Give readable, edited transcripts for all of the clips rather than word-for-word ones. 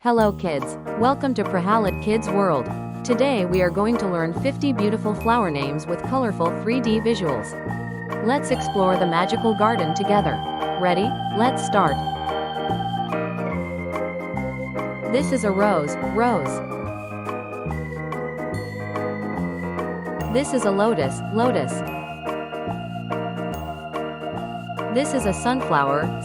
Hello kids, welcome to Prahalad Kids World. Today we are going to learn 50 beautiful flower names with colorful 3D visuals. Let's explore the magical garden together. Ready? Let's start. This is a rose. This is a lotus. This is a sunflower.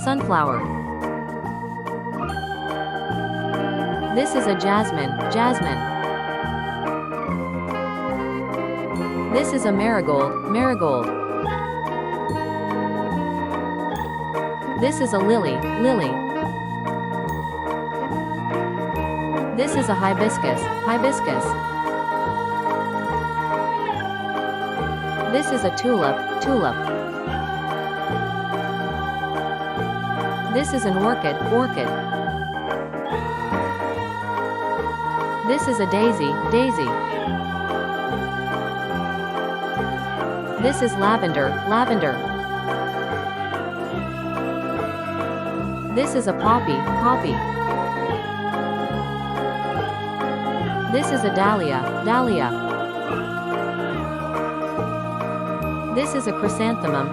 This is a jasmine. This is a marigold. This is a lily. This is a hibiscus. This is a tulip. This is an orchid. This is a daisy. This is lavender. This is a poppy. This is a dahlia. This is a chrysanthemum.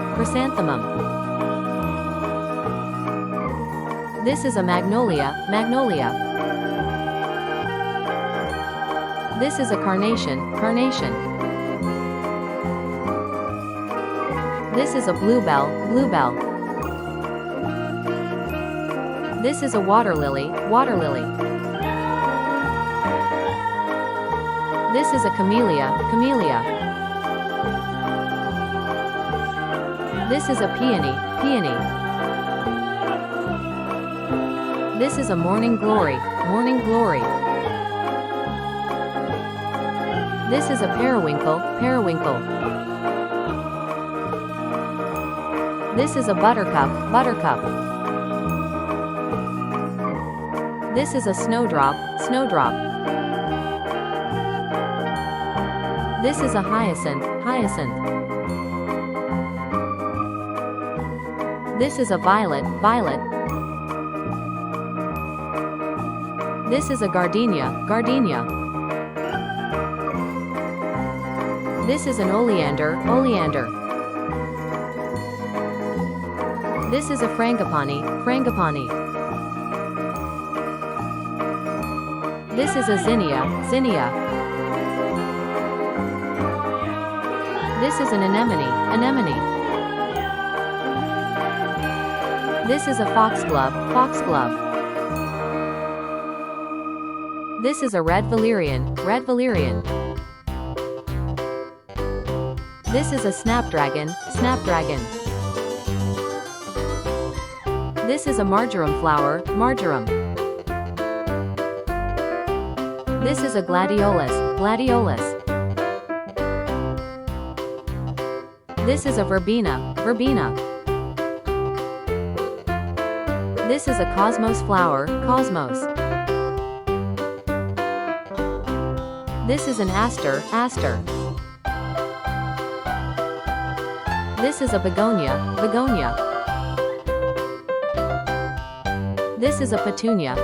This is a magnolia. This is a carnation. This is a bluebell. This is a water lily. This is a camellia. This is a peony. This is a morning glory. This is a periwinkle. This is a buttercup. This is a snowdrop. This is a hyacinth. This is a violet. This is a gardenia. This is an oleander. This is a frangipani. This is a zinnia. This is an anemone. This is a foxglove. This is a red valerian. This is a snapdragon. This is a marjoram flower. This is a gladiolus. This is a verbena. This is a cosmos flower. This is an aster. This is a begonia. This is a petunia.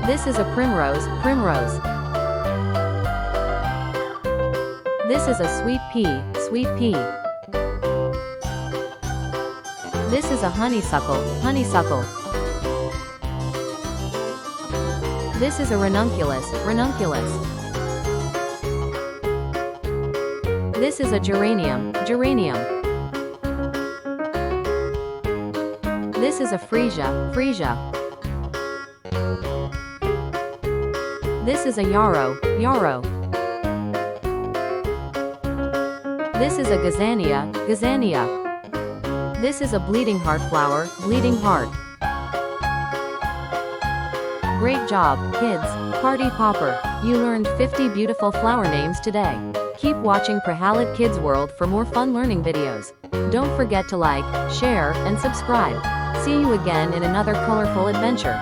This is a primrose. This is a sweet pea. This is a honeysuckle. This is a ranunculus. This is a geranium. This is a freesia. This is a yarrow. This is a gazania. This is a bleeding heart flower. Great job, kids. Party popper. You learned 50 beautiful flower names today. Keep watching Prahalad Kids World for more fun learning videos. Don't forget to like, share, and subscribe. See you again in another colorful adventure.